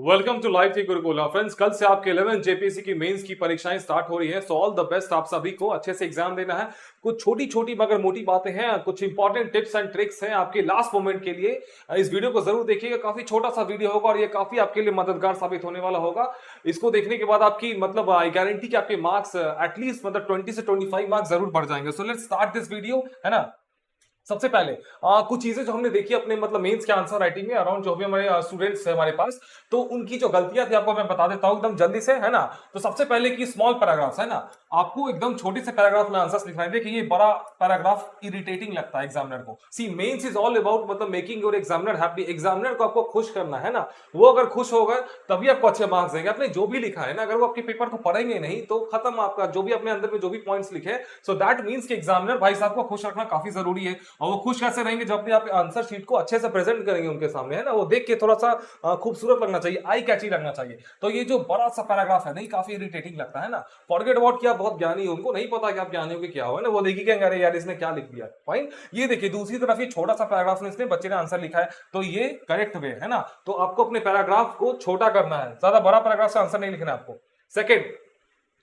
Welcome to live Gurukul friends. कल से आपके 11 जेपीसी की मेंस की परीक्षाएं स्टार्ट हो रही हैं। सो ऑल द बेस्ट, आप सभी को अच्छे से एग्जाम देना है। कुछ छोटी छोटी मगर मोटी बातें हैं, कुछ इंपॉर्टेंट टिप्स एंड ट्रिक्स हैं आपके लास्ट मोमेंट के लिए। इस वीडियो को जरूर देखिएगा, काफी छोटा सा वीडियो होगा और ये काफी आपके लिए मददगार साबित होने वाला होगा। इसको देखने के बाद आपकी मतलब आई गारंटी कि आपके मार्क्स एटलीस्ट मतलब 20 से 25 मार्क्स जरूर बढ़ जाएंगे। So let's start this video, है ना। सबसे पहले कुछ चीजें जो हमने देखी अपने मतलब मेंस के आंसर राइटिंग में अराउंड जो भी हमारे स्टूडेंट्स है हमारे पास, तो उनकी जो गलतियां थी आपको मैं बता देता हूं एकदम जल्दी से, है ना। तो सबसे पहले की स्मॉल पैराग्राफ्स, है ना। आपको एकदम छोटे से पैराग्राफ में आंसर्स लिखना है। देखिए ये बड़ा पैराग्राफ इरिटेटिंग लगता है एग्जामिनर को। सी मेंस इज ऑल अबाउट मतलब making your examiner happy. Examiner को आपको खुश करना है ना। वो अगर खुश होगा तभी आपको अच्छे मार्क्स देंगे। आपने जो भी लिखा है ना, अगर वो आपके पेपर को पढ़ेंगे नहीं तो खत्म आपका जो भी अपने अंदर में जो भी पॉइंट्स लिखे। सो दैट मीन्स कि एग्जामिनर भाई साहब को खुश रखना काफी जरूरी है। और वो खुश कैसे रहेंगे? जब भी आप आंसर शीट को अच्छे से प्रेजेंट करेंगे उनके सामने, है ना। वो देख के थोड़ा सा खूबसूरत लगना चाहिए, आई कैची लगना चाहिए। तो ये जो बड़ा सा पैराग्राफ है नहीं, काफी इरिटेटिंग लगता है ना। फॉरगेट अबाउट कि आप बहुत ज्ञानी हो, उनको नहीं पता कि आप ज्ञानी हो कि क्या हो, ना। वो देखिए अरे यार इसने क्या लिख दिया, फाइन। ये देखिए दूसरी तरफ ये छोटा सा पैराग्राफ में इसने बच्चे ने आंसर लिखा है, तो ये करेक्ट वे है ना। तो आपको अपने पैराग्राफ को छोटा करना है, ज्यादा बड़ा पैराग्राफ से आंसर नहीं लिखना है आपको। सेकेंड,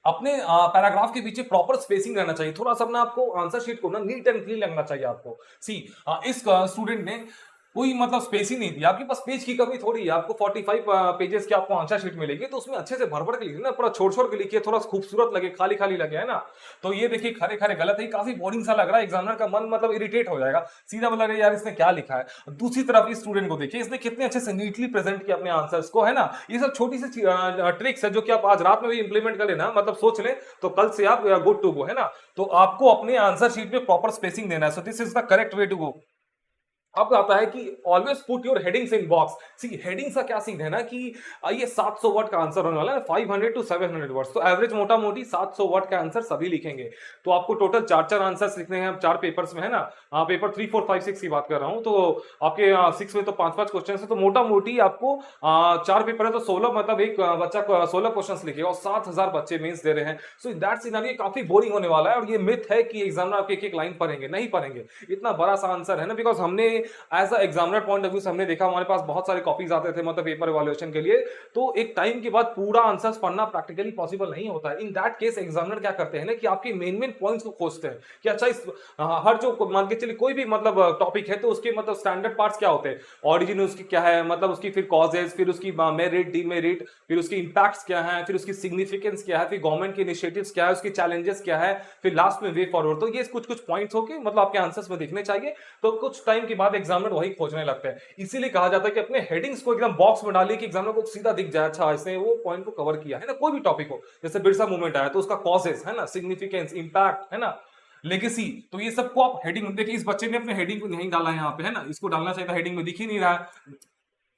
अपने पैराग्राफ के पीछे प्रॉपर स्पेसिंग रहना चाहिए। थोड़ा सा अपना आपको आंसर शीट को ना नीट एंड क्लीन लगना चाहिए आपको। सी इस स्टूडेंट ने कोई मतलब स्पेस ही नहीं दिया। आपके पास पेज की कमी थोड़ी है, आपको 45 पेजेस की आपको आंसर शीट मिलेगी, तो उसमें अच्छे से भर भर के लिखिए ना, पूरा छोड़ छोड़ के लिखिए, थोड़ा खूबसूरत लगे, खाली खाली लगे, है ना। तो ये देखिए खरे खरे गलत है, काफी बोरिंग सा लग रहा है। एग्जामिनर का मन मतलब इरिटेट हो जाएगा, सीधा बोला यार इसने क्या लिखा है। दूसरी तरफ इस स्टूडेंट को देखिए, इसने कितने अच्छे से नीटली प्रेजेंट किया अपने आंसर्स को, है ना। ये सब छोटी सी ट्रिक्स है जो कि आप आज रात में भी इंप्लीमेंट कर लेना, मतलब सोच लें तो कल से आप गुड टू गो, है ना। तो आपको अपने आंसर शीट में प्रॉपर स्पेसिंग देना है। So this is the correct way to go. अब आता है कि always put your headings in box. See headings का क्या सीन है ना कि ये 700 वर्ड का आंसर होने वाला है, 500 टू 700 वर्ड्स। तो एवरेज मोटा मोटी 700 वर्ड का आंसर सभी लिखेंगे। तो आपको टोटल चार चार आंसर्स लिखने हैं 4 पेपर्स में, है ना। पेपर 3 4 5 6 की बात कर रहा हूं। तो आपके 6 में तो 5 5 क्वेश्चन है, तो मोटा मोटी आपको 4 पेपर है तो 16 मतलब एक बच्चा 16 क्वेश्चन लिखेगा और 7000 बच्चे मेंस दे रहे हैं। सो दैट सिनेरियो काफी बोरिंग होने वाला है। और ये मिथ है कि एग्जामिनर आपके एक एक लाइन पढ़ेंगे, नहीं पढ़ेंगे। इतना बड़ा सा आंसर है ना, बिकॉज हमने as a examiner point of view से हमने देखा, हमारे पास बहुत सारे कॉपीज आते थे मतलब पेपर इवैल्यूएशन के लिए। तो एक टाइम के बाद पूरा आंसर्स पढ़ना प्रैक्टिकली पॉसिबल नहीं होता है। इन दैट केस एग्जामिनर क्या करते हैं ना कि आपके मेन मेन पॉइंट्स को खोजते हैं कि अच्छा इस हर जो मान के चलिए कोई भी मतलब टॉपिक है तो उसके मतलब स्टैंडर्ड पार्ट्स क्या होते हैं, ऑरिजिन उसकी क्या है, मतलब उसकी फिर कॉजेज, फिर उसकी मेरिट डीमेरिट, फिर उसकी इंपैक्ट्स क्या है, फिर उसकी सिग्निफिकेंस क्या है, फिर गवर्नमेंट के इनिशिएटिव्स क्या है, उसकी चैलेंजेस क्या है, फिर लास्ट में वे फॉरवर्ड। तो ये कुछ कुछ पॉइंट्स होके मतलब आपके आंसर्स में दिखने चाहिए। तो कुछ टाइम के बाद एग्जामिनर वही खोजने लगते हैं। इसीलिए कहा जाता है कि अपने हेडिंग्स को एकदम बॉक्स में डालिए कि एग्जामिनर को सीधा दिख जाए, अच्छा इसने वो पॉइंट को कवर किया है ना। कोई भी टॉपिक हो, जैसे बिरसा मूवमेंट आया तो उसका कॉजेस, है ना, सिग्निफिकेंस, इंपैक्ट, है ना, लेगेसी। तो ये सबको आप हेडिंग देखिए, इस बच्चे ने अपने हेडिंग को नहीं डाला है यहाँ पे, है ना। इसको डालना चाहिए था, हेडिंग में दिख ही नहीं रहा है,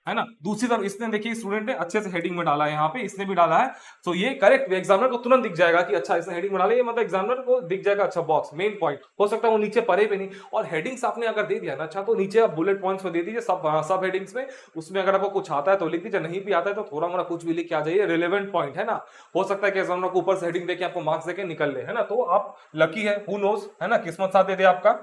है ना। दूसरी तरफ इसने देखिए स्टूडेंट ने अच्छे से हेडिंग में डाला है, यहाँ पे इसने भी डाला है। तो ये करेक्ट, एग्जामिनर को तुरंत दिख जाएगा कि अच्छा इसने हेडिंग में डाला, ये मतलब एग्जामिनर को दिख जाएगा अच्छा बॉक्स मेन पॉइंट। हो सकता है वो नीचे पढ़े भी नहीं। और हेडिंग्स आपने अगर दे दिया ना, अच्छा तो नीचे आप बुलेट पॉइंट्स में दे दीजिए, सब हेडिंग्स में। उसमें अगर आपको कुछ आता है तो लिख दीजिए, नहीं भी आता है तो थोड़ा मोड़ा कुछ भी लिख के आ जाइए, रिलेवेंट पॉइंट, है ना। हो सकता है कि एग्जामिनर को ऊपर से हेडिंग देके आपको मार्क्स देके निकल ले, है ना। तो आप लकी है, हु नोज, है ना, किस्मत साथ दे दे आपका।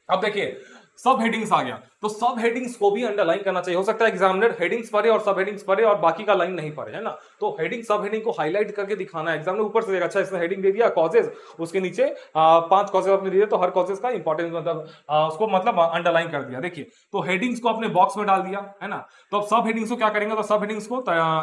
अब देखिए सब हेडिंग्स आ गया, तो सब हेडिंग्स को भी अंडरलाइन करना चाहिए। हो सकता है एग्जामिनर हेडिंग्स पढ़े और सब हेडिंग्स पढ़े और बाकी का लाइन नहीं पढ़े, है ना। तो हेडिंग सब हेडिंग को हाईलाइट करके दिखाना है। एग्जामिनर ऊपर से देगा, अच्छा इसने हेडिंग दे दिया कॉजेज, उसके नीचे 5 कॉजेज आपने दिए, तो हर कॉजेज का इंपॉर्टेंस मतलब उसको मतलब अंडरलाइन कर दिया। देखिए तो हेडिंग्स को अपने बॉक्स में डाल दिया, है ना। तो अब सब हेडिंग्स को क्या करेंगे, तो सब हेडिंग्स को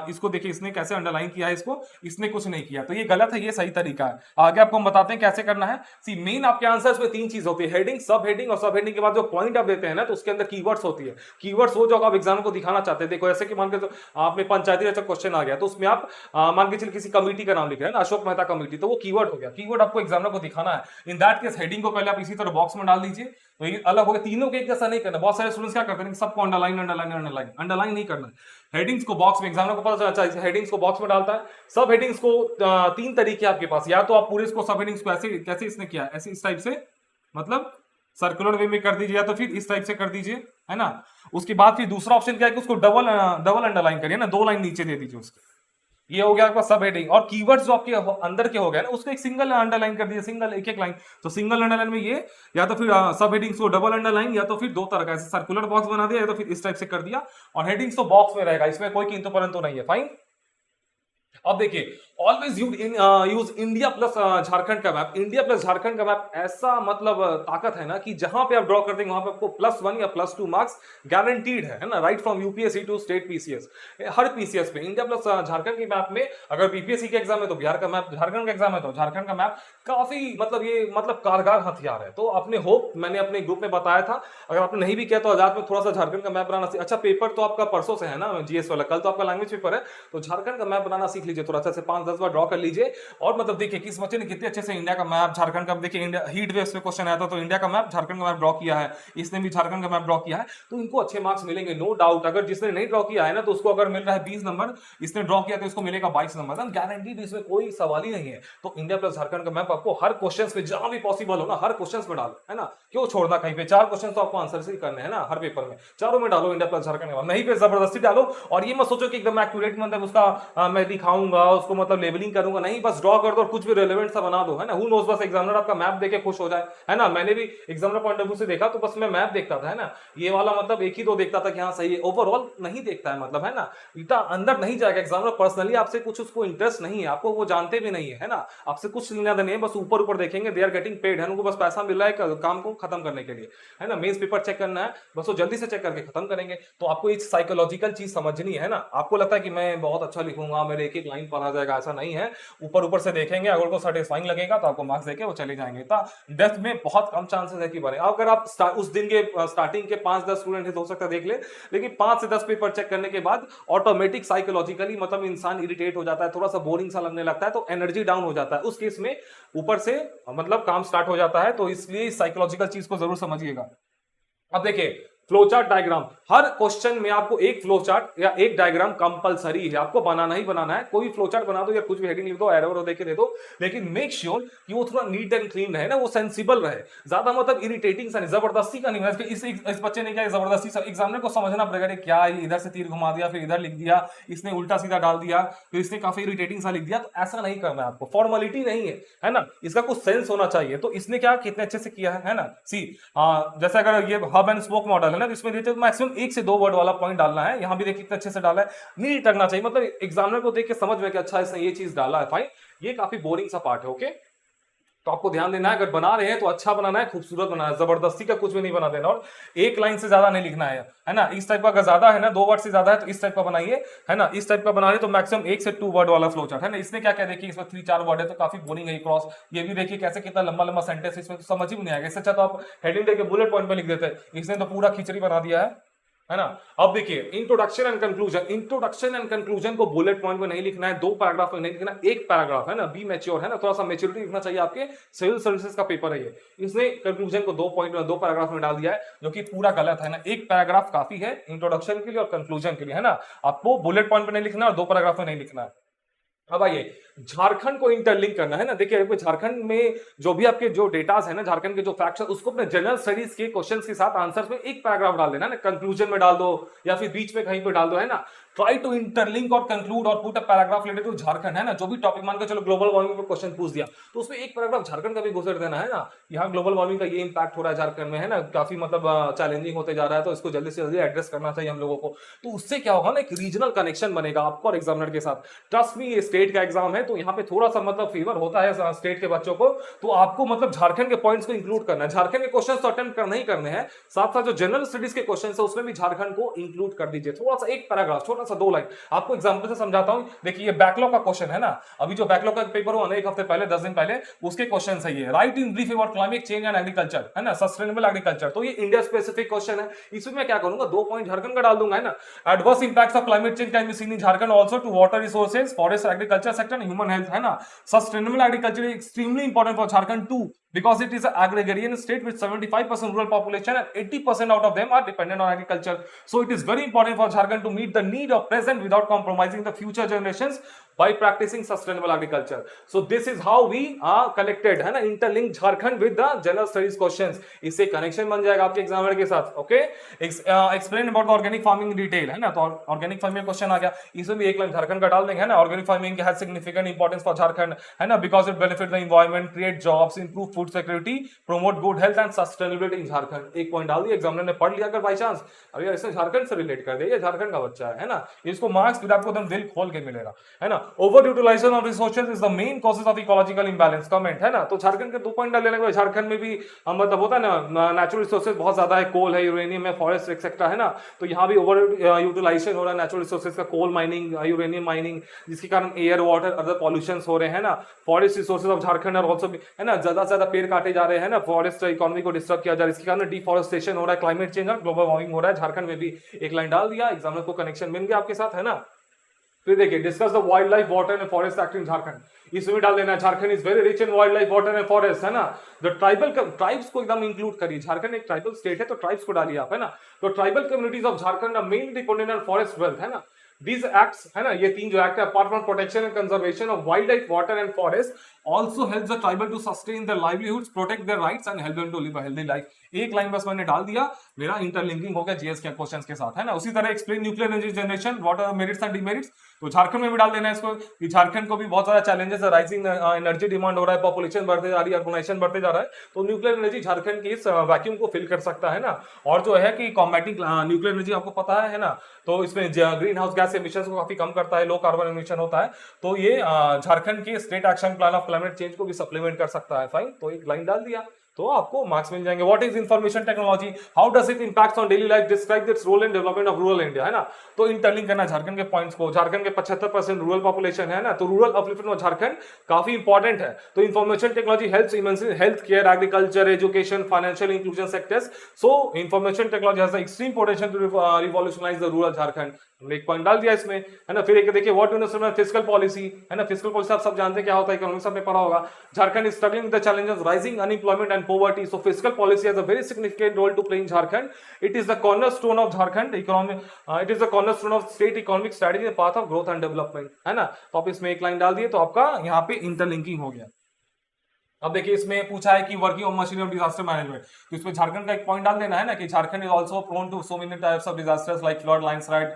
इसको देखिए इसने कैसे अंडरलाइन किया है, इसको इसने कुछ नहीं किया, तो ये गलत है, ये सही तरीका है। आगे आपको हम बताते हैं कैसे करना है। सी मेन आपके आंसर्स में 3 चीज होती है, हेडिंग, सब हेडिंग और सब हेडिंग के बाद जो पॉइंट आप देते हैं ना, तो उसके अंदर कीवर्ड्स होती है। कीवर्ड्स वो जो आप एग्जाम को दिखाना चाहते हैं। देखो ऐसे कि मान के तो आप में पंचायती राज का क्वेश्चन आ गया, तो उसमें आप मान के चलिए किसी कमेटी का नाम लिख रहे हैं ना, अशोक मेहता कमेटी, तो वो कीवर्ड हो गया। कीवर्ड आपको एग्जामिनर को दिखाना है। इन दैट केस हेडिंग को पहले आप इसी तरह बॉक्स में डाल दीजिए, तो ये अलग हो गया। तीनों के एक जैसा नहीं करना। बहुत सारे स्टूडेंट्स क्या करते हैं, सबको अंडरलाइन अंडरलाइन अंडरलाइन अंडरलाइन नहीं करना। हेडिंग्स को बॉक्स में, एग्जामिनर को पता चला अच्छा हेडिंग्स को बॉक्स में डालता है। सब हेडिंग्स को 3 तरीके आपके पास, या तो आप पूरे इसको सब हेडिंग्स को ऐसे कैसे इसने किया, ऐसे इस टाइप से मतलब सर्कुलर वे में कर दीजिए, या तो फिर इस टाइप से कर दीजिए, है ना। उसके बाद फिर दूसरा ऑप्शन क्या है कि उसको डबल अंडरलाइन करिए ना, 2 लाइन नीचे दे दीजिए उसके, ये हो गया आपका सब हेडिंग। और कीवर्ड्स जो आपके अंदर के हो गए ना, उसको एक सिंगल अंडरलाइन कर दिया, सिंगल एक एक लाइन। तो सिंगल अंडरलाइन में ये, या तो फिर सब हेडिंग्स को डबल अंडरलाइन, या तो फिर दो तरह का ऐसे सर्कुलर बॉक्स बना दिया, या तो फिर इस टाइप से कर दिया। और हेडिंग्स तो बॉक्स में रहेगा, इसमें कोई किंतु परंतु नहीं है। फाइन। अब देखिए, always use India plus Jharkhand का मैप। इंडिया प्लस झारखंड का मैप ऐसा मतलब ताकत है ना कि जहां पे आप ड्रॉ करते हैं वहां पे आपको +1 या +2 मार्क्स गारंटीड है ना, right from UPSC to state PCS. हर पीसीएस पे इंडिया प्लस झारखंड के मैप में, अगर बीपीएससी के एग्जाम है तो बिहार का मैप, झारखंड का एग्जाम है तो झारखंड का मैप काफी मतलब ये मतलब कारगर हथियार है। तो अपने होप मैंने अपने ग्रुप में बताया था, अगर आपने नहीं भी किया तो आजाद में थोड़ा सा झारखंड का मैप बनाना। अच्छा, पेपर तो आपका परसों से है ना जीएस वाला, कल तो आपका लैंग्वेज पेपर है, तो झारखंड का मैप बनाना सीख लीजिए थोड़ा सा, 5-10 बार ड्रॉ कर लीजिए। और मतलब देखिए किस बच्चे ने कितने अच्छे से इंडिया का मैप, झारखंड का, देखिए इंडिया हीट वेव्स पे क्वेश्चन आया था तो इंडिया का मैप, झारखंड का मैप ड्रॉ किया है, इसने भी झारखंड का मैप ड्रॉ किया है, तो इनको अच्छे मार्क्स मिलेंगे नो डाउट। अगर जिसने नहीं ड्रॉ किया है ना, तो उसको अगर मिल रहा है 20 नंबर, इसने ड्रॉ किया तो इसको मिलेगा 22 नंबर, गारंटीड, इसमें कोई सवाल ही नहीं है। तो इंडिया प्लस झारखंड का मैप आपको हर क्वेश्चन पे जहां भी पॉसिबल हो ना, हर क्वेश्चन में डालो, है ना, क्यों छोड़ना कहीं पे। 4 क्वेश्चन तो आपको आंसर से करने हैं ना हर पेपर में, चारों में डालो इंडिया प्लस झारखंड का मैप, नहीं पे जबरदस्ती डालो। और ये मत सोचो कि एकदम एक्यूरेट मतलब उसका मैं दिखाऊंगा, उसको मतलब लेबलिंग करूंगा, नहीं, बस ड्रॉ कर दो और कुछ भी रेलेवेंट सा बना दो, है ना। हु नोस, बस एग्जामिनर आपका मैप देके खुश हो जाए, है ना। मैंने भी एग्जामिनर पॉइंट ऑफ व्यू से देखा तो बस मैं मैप देखता था, है ना, ये वाला मतलब एक ही दो देखता था कि हाँ सही है, ओवरऑल नहीं देखता है, मतलब, है ना, इतना अंदर नहीं जाएगा एग्जामिनर। पर्सनली आपसे कुछ उसको इंटरेस्ट नहीं है, आपको वो जानते भी नहीं है ना, आपसे कुछ लेना देना है, बस ऊपर ऊपर देखेंगे, दे आर गेटिंग पेड, है, उनको बस पैसा मिल रहा है काम को खत्म करने के लिए, है ना। मेंस पेपर चेक करना है, बस वो जल्दी से चेक करके खत्म करेंगे। तो आपको एक साइकोलॉजिकल चीज समझनी है ना। आपको लगता है कि मैं बहुत अच्छा लिखूंगा, मेरे एक एक लाइन पढ़ा जाएगा, ऐसा नहीं है। ऊपर ऊपर से देखेंगे, अगर उनको सेटिस्फाइंग लगेगा तो आपको मार्क्स देके वो चले जाएंगे। डेप्थ में बहुत कम चांसेस है कि बने। अगर आप उस दिन के स्टार्टिंग के 5-10 स्टूडेंट है तो हो सकता है देख ले, लेकिन 5 से 10 पेपर चेक करने के बाद ऑटोमेटिक साइकोलॉजिकली मतलब इंसान इरिटेट हो जाता है, थोड़ा सा बोरिंग सा लगने लगता है, तो एनर्जी डाउन हो जाता है। उस केस में ऊपर से मतलब काम स्टार्ट हो जाता है। तो इसलिए साइकोलॉजिकल चीज को जरूर समझिएगा। अब देखिए, फ्लोचार्ट डायग्राम, हर क्वेश्चन में आपको एक फ्लोचार्ट या एक डायग्राम कंपलसरी है, आपको बनाना ही बनाना है। कोई फ्लोचार्ट बना दो या कुछ भी हेडिंग लिख दो, एरो देके दे दो, लेकिन मेक श्योर कि वो थोड़ा नीट एंड क्लीन रहे ना, वो सेंसिबल रहे, ज्यादा मतलब इरिटेटिंग सा नहीं, जबरदस्ती का नहीं। इस बच्चे ने क्या जबरदस्ती सा, एग्जामिनर को समझना पड़ेगा क्या इधर से तीर घुमा दिया, फिर इधर लिख दिया, इसने उल्टा सीधा डाल दिया, फिर इसने काफी इरिटेटिंग सा लिख दिया, तो ऐसा नहीं करना है आपको। फॉर्मेलिटी नहीं है ना, इसका कुछ सेंस होना चाहिए। तो इसने क्या कितने अच्छे से किया है ना। सी जैसे अगर ये हब एंड स्पोक मॉडल है ना, तो इसमें देखिए मैक्सिमम 1 से 2 वर्ड वाला पॉइंट डालना है। यहां भी देखिए कितने अच्छे से डाला है, नीट लगना चाहिए, मतलब एग्जामिनर को देख के समझ में कि अच्छा इसने ये चीज डाला है। फाइन, ये काफी बोरिंग सा पार्ट है, ओके। तो आपको ध्यान देना है, अगर बना रहे हैं तो अच्छा बनाना है, खूबसूरत बनाना है, जबरदस्ती का कुछ भी नहीं बना देना। और एक लाइन से ज्यादा नहीं लिखना है ना। इस टाइप का अगर ज्यादा है ना, 2 वर्ड से ज्यादा है तो इस टाइप का बनाइए, है ना। इस टाइप का बना रहे तो मैक्सिमम 1 से 2 वर्ड वाला फ्लो चार्ट, है ना। इसने क्या क्या देखिए, इसमें 3-4 वर्ड है तो काफी बोरिंग है क्रॉस। ये भी देखिए कैसे कितना लंबा लंबा सेंटेंस, इसमें तो समझ ही नहीं आएगा। इससे अच्छा तो आप हेडिंग देके बुलेट पॉइंट पे लिख देते हैं, इसने तो पूरा खिचड़ी बना दिया है ना। अब देखिए, introduction and conclusion. Introduction and conclusion को बुलेट पॉइंट में नहीं लिखना है, 2 पैराग्राफ में नहीं लिखना, एक पैराग्राफ, है ना। बी मैच्योर, है ना, थोड़ा सा मैच्योरिटी लिखना चाहिए, आपके सिविल सर्विसेज का पेपर है ये। इसने कंक्लूजन को 2 पॉइंट में 2 पैराग्राफ में डाल दिया है, जो कि पूरा गलत है ना। एक पैराग्राफ काफी है इंट्रोडक्शन के लिए और कंक्लूजन के लिए, है ना। आपको बुलेट पॉइंट में नहीं लिखना और 2 पैराग्राफ में नहीं लिखना है। अब आइए, झारखंड को इंटरलिंक करना है ना। देखिए झारखंड में जो भी आपके जो डेटास है ना, झारखंड के जो फैक्ट्स है, उसको अपने जनरल स्टडीज के क्वेश्चंस के साथ आंसर्स में एक पैराग्राफ डाल देना है ना, कंक्लूजन में डाल दो या फिर बीच में कहीं पे डाल दो, है ना। ट्राई टू इंटरलिंक और कंक्लूड और put a paragraph related to Jharkhand, है ना। जो भी टॉपिक मान के चलो ग्लोबल वार्मिंग पे क्वेश्चन पूछ दिया तो उसमें एक पैराग्राफ झारखंड का भी घुसेड़ देना है ना। यहाँ ग्लोबल वार्मिंग का ये इंपैक्ट हो रहा है झारखंड में, है ना, काफी मतलब चैलेंजिंग होते जा रहा है, तो इसको जल्दी से जल्दी एड्रेस करना चाहिए हम लोगों को। तो उससे क्या होगा ना, एक रीजनल कनेक्शन बनेगा आपको और एग्जामिनर के साथ। ट्रस्ट मी, ये स्टेट का एग्जाम है तो यहाँ पे थोड़ा सा मतलब फेवर होता है स्टेट के बच्चों को, तो आपको मतलब झारखंड के पॉइंट्स को इंक्लूड करना है। झारखंड के क्वेश्चन तो अटेम्प्ट करना ही करने हैं, साथ साथ जो जनरल स्टडीज के क्वेश्चन है उसमें भी झारखंड को इंक्लूड कर दीजिए। थोड़ा सा एक पैराग्राफ, छोटा सा 2 लाइन। आपको एग्जांपल से समझाता हूं, देखिए ये बैकलॉग का क्वेश्चन है ना। अभी जो बैकलॉग का पेपर हुआ ना 1 हफ्ते पहले, 10 दिन पहले, उसके क्वेश्चन है ये। Right in brief about climate change and agriculture, है ना, सस्टेनेबल एग्रीकल्चर। तो ये इंडिया स्पेसिफिक क्वेश्चन है। इसमें मैं क्या करूंगा, 2 पॉइंट झारखंड का डाल दूंगा, है ना। Adverse impacts of climate change can be seen in Jharkhand also to water resources, forest, agriculture sector and human health, है ना। Sustainable agriculture extremely important for Jharkhand to because it is an agrarian state with 75% rural population and 80% out of them are dependent on agriculture. So it is very important for Jharkhand to meet the need of present without compromising the future generations by practicing sustainable agriculture. So this is how we are collected, है ना, interlink Jharkhand with the general studies questions. इससे connection बन जाएगा आपके examiner के साथ. Okay, explain about organic farming in detail, है ना. तो ऑर्गेनिक फार्मिंग क्वेश्चन आ गया, इसमें भी एक लाइन झारखंड का डाल देंगे, है ना. Organic farming has significant importance for Jharkhand, है ना, because it benefit the environment, create jobs, improve food security, promote good health and sustainability इन झारखंड. एक पॉइंट डाल दिया, एग्जामिनर ने पढ़ लिया अगर बाई चांस, अरे इसने झारखंड से रिलेट कर दिया, झारखंड का बच्चा है ना, इसको मार्क्स फिर आपको एकदम दिल खोल के मिलेगा, है ना. Over utilisation of resources is the main causes of ecological imbalance, comment, है ना. तो झारखंड के 2 पॉइंट डाल लेने, झारखंड में भी मतलब होता है ना, नेचुरल रिसोर्सेज बहुत ज्यादा है, कोल है, यूरेनियम है, फॉरेस्ट एक्सेट्रा, है ना. तो यहाँ भी ओवर यूटिलाइजेशन हो रहा है नेचुरल रिसोर्सेज का, कोल माइनिंग, यूरेनियम माइनिंग, जिसके कारण एयर, वाटर, अदर पॉल्यूशन हो रहे हैं ना. फॉरेस्ट रिसोर्सेज ऑफ झारखंड और ऑल्सो, है ना, ज्यादा से ज्यादा पेड़ काटे जा रहे हैं ना, फॉरेस्ट इकोनॉमी को डिस्टर्ब किया जा रहा है, इसके कारण डिफॉरेस्टेशन हो रहा है, क्लाइमेट चेंज और ग्लोबल वार्मिंग हो रहा है. झारखंड में भी एक लाइन डाल दिया, एग्जामिनर को कनेक्शन मिल गया आपके साथ, है ना. फिर देखिए, discuss the wild life, water and forest act in Jharkhand, इसमें डाल देना Jharkhand is very rich in wild life, water and forest, है ना. द ट्राइबल ट्राइब्स को एकदम इंक्लूड करिए, झारखंड एक ट्राइबल स्टेट है तो ट्राइब्स को डालिए आप, है ना. तो tribal communities of Jharkhand are mainly dependent on forest wealth, है ना. These acts, है ना, ये 3 जो एक्ट है, apart from protection and conservation of wildlife, water and forest, also helps the tribal to sustain their livelihoods, protect their rights and help them to live a healthy life. एक line बस मैंने डाल दिया, मेरा interlinking हो गया GS के questions के साथ, है ना. उसी तरह explain nuclear energy generation, what are merits and demerits, तो झारखंड में भी डाल देना है इसको, कि झारखंड को भी बहुत सारा चैलेंजेस है, राइजिंग एनर्जी डिमांड हो रहा है, पॉपुलेशन बढ़ते जा रही है, अर्बनाइजेशन बढ़ते जा रहा है, तो न्यूक्लियर एनर्जी झारखंड की इस वैक्यूम को फिल कर सकता है ना. और जो है कि कॉम्बैटिंग न्यूक्लियर एनर्जी आपको पता है ना, तो इसमें ग्रीन हाउस गैस एमिशंस को काफी कम करता है, लो कार्बन एमिशन होता है, तो ये झारखंड के state action plan of climate change को भी सप्लीमेंट कर सकता है. फाइन, तो एक लाइन डाल दिया तो आपको मार्क्स मिल जाएंगे. What is information technology, how does it impact on daily life, describe its role in development of rural India, है ना. तो इंटरलिंक करना झारखंड के पॉइंट्स को, झारखंड के 75% रूरल पॉपुलेशन है ना, तो रूरल अपलिफ्टमेंट में झारखंड काफी इंपॉर्टेंट है. तो information technology helps immensely health care, agriculture, education, financial inclusion sectors. So information technology has the extreme potential to revolutionize the rural Jharkhand. हमने एक पॉइंट डाल दिया इसमें, है ना. फिर एक देखिए, व्हाट यूनिवर्सल फिस्कल पॉलिसी, है ना. फिस्कल पॉलिसी आप सब जानते हैं क्या होता है, इकोनॉमिक्स में पढ़ा होगा. Jharkhand is struggling with the challenges rising unemployment and poverty, so fiscal policy has a very significant role to play in Jharkhand. It is the cornerstone of Jharkhand economy, it is the cornerstone of state economic strategy and path of growth and development, है ना. तो आप इसमें एक line डाल दिए तो आपका यहाँ पे इंटरलिंकिंग हो गया. अब देखिए, इसमें पूछा है कि working of machinery of disaster management, तो इसमें झारखंड का एक पॉइंट डाल देना है ना, कि Jharkhand is also prone to so many types of disasters like flood, landslide,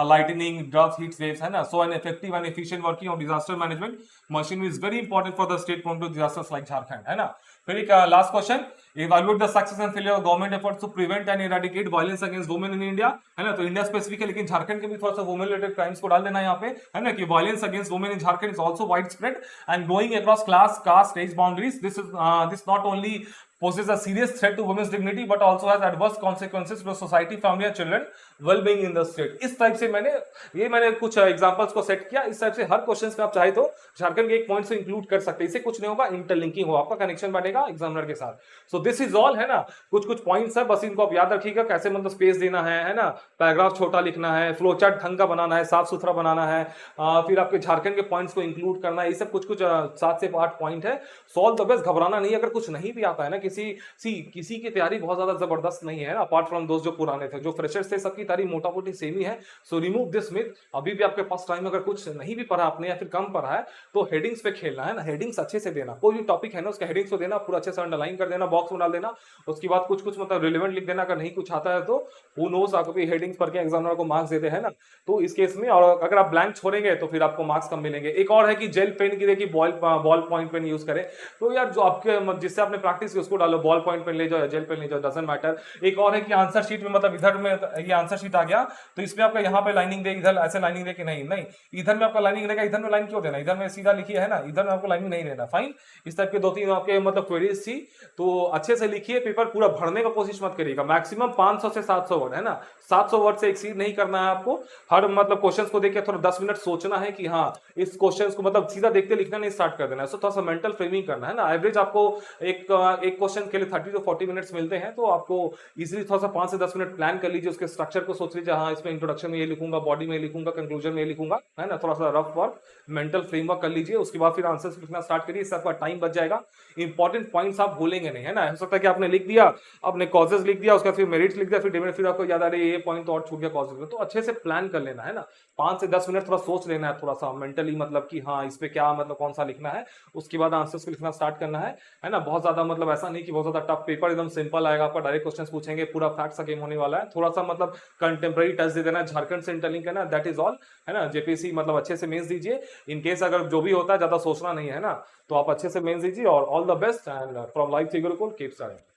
lightning, droughts, heat waves, है ना. So an effective and efficient working of disaster management machinery is very important for the state prone to disasters like Jharkhand, है ना. फिर एक last question, evaluate the success and failure of government efforts to prevent and eradicate violence against women in India, है ना. तो India specific है, लेकिन झारखंड के भी थोड़ा सा वुमेन रिलेटेड क्राइम्स को डाल देना है यहाँ पे, है ना, कि violence against women in Jharkhand is also widespread and growing across class, caste, age boundaries. This not only poses a serious threat to women's dignity but also has adverse consequences to society, family and children well-being in the state. इस type से मैंने कुछ examples को set किया. इस type से हर questions में आप चाहे तो झारखंड के एक पॉइंट से इंक्लूड कर सकते हैं. इससे कुछ नहीं होगा, इंटरलिंकिंग होगा, आपका कनेक्शन बनेगा एग्जामिनर के साथ. सो दिस इज ऑल, है ना. कुछ पॉइंट्स है, बस इनको आप याद रखिएगा, कैसे मतलब स्पेस देना है ना, पैराग्राफ छोटा लिखना है, फ्लो चार्ट ढंग का बनाना है, साफ सुथरा बनाना है, फिर आपके झारखंड के पॉइंट्स को इंक्लूड करना है. ये सब कुछ 7 से 8 पॉइंट है. सॉल्व द बेस्ट, घबराना नहीं. अगर कुछ नहीं भी आता है ना, किसी की तैयारी बहुत ज्यादा जबरदस्त नहीं है, अपार्ट फ्रॉम दोस्त जो पुराने थे, जो फ्रेशर्स थे, सबकी तैयारी मोटा मोटी सेम ही है. So remove this myth. अभी भी आपके पास टाइम, अगर कुछ नहीं भी पढ़ा आपने या फिर कम पढ़ा है तो हेडिंग्स पे खेलना है ना. हेडिंग्स अच्छे से देना, कोई भी टॉपिक है ना उसके हेडिंग्स को देना, पूरा अच्छे से अंडरलाइन कर देना, बॉक्स में डाल देना. उसके बाद कुछ मतलब रिलेवेंट लिख देना. अगर नहीं कुछ आता है तो हु नोस, आपको भी हेडिंग्स पढ़ के एग्जामिनर को मार्क्स देते हैं ना. तो इस केस में, और अगर आप ब्लैंक छोड़ेंगे तो फिर आपको मार्क्स कम मिलेंगे. एक और है कि जेल पेन की देखिए, बॉल पॉइंट पेन यूज करें. तो यार जो आपके जिससे आपने प्रैक्टिस की उसको डालो, बॉल पॉइंट पेन ले जाओ, जेल पेन ले जाओ, डजंट मैटर. एक और है कि आंसर शीट में, मतलब इधर में ये आंसर शीट आ गया तो इसमें आपका यहाँ पे लाइनिंग दे, इधर ऐसे लाइनिंग दे कि नहीं, इधर में आपका लाइनिंग रहेगा. इधर में लाइन क्यों देना, इधर में सीधा लिखिए, है ना. इधर में आपको लाइनिंग नहीं देना. फाइन. इस टाइप के 2-3 आपके मतलब क्वेरीज थी, तो अच्छे से लिखिए. पेपर पूरा भरने का कोशिश मत करिएगा. मैक्सिमम 500 से 700 वर्ड, है ना. 700 वर्ड से एक्सीड नहीं करना है आपको. हर मतलब क्वेश्चंस को देखिए, थोड़ा 10 मिनट सोचना है कि हाँ इस क्वेश्चंस को, मतलब सीधा देखते लिखना नहीं स्टार्ट कर देना है. सो थोड़ा सा मेंटल फ्रेमिंग करना है ना. एवरेज आपको एक क्वेश्चन क्वेश्चन के लिए 30 to 40 मिनट्स मिलते हैं, तो आपको इजीली थोड़ा सा 5 से 10 मिनट प्लान कर लीजिए, उसके स्ट्रक्चर को सोच लीजिए, हाँ इसमें इंट्रोडक्शन में ये लिखूंगा, बॉडी में ये लिखूंगा, कंक्लूजन में ये लिखूंगा, है ना, थोड़ा सा रफ वर्क मेंटल फ्रेमवर्क कर लीजिए, उसके बाद फिर आंसर्स लिखना स्टार्ट करिए, इससे आपका टाइम बच जाएगा, इंपॉर्टेंट पॉइंट्स आप भूलेंगे नहीं, है ना। हो सकता है कि आपने लिख दिया, आपने कॉजेज लिख दिया, उसका फिर मेरिट्स लिख दिया, फिर डिमेरिट, फिर आपको याद आ रही है ये पॉइंट तो और छूट गया कॉजेज में, तो अच्छे से प्लान कर लेना, है ना। 5 से 10 मिनट थोड़ा सोच लेना है, थोड़ा सा मेंटली, मतलब कि हाँ इस पे क्या, मतलब कौन सा लिखना है, उसके बाद आंसर्स को लिखना स्टार्ट करना है ना। बहुत ज्यादा मतलब ऐसा नहीं कि बहुत ज्यादा टफ पेपर, एकदम सिंपल आएगा आपका, डायरेक्ट क्वेश्चंस पूछेंगे, पूरा फैक्ट्स का गेम होने वाला है, थोड़ा सा मतलब कंटेम्प्रेरी टच दे देना, झारखंड से इंटरलिंक है ना, दैट इज ऑल, है ना। जेपीसी मतलब अच्छे से मेंस दीजिए, इन केस अगर जो भी होता है ज्यादा सोचना नहीं है ना, तो आप अच्छे से मेंस दीजिए, और all the best, and from life थी गुरुकुल, कीप स्टडीइंग।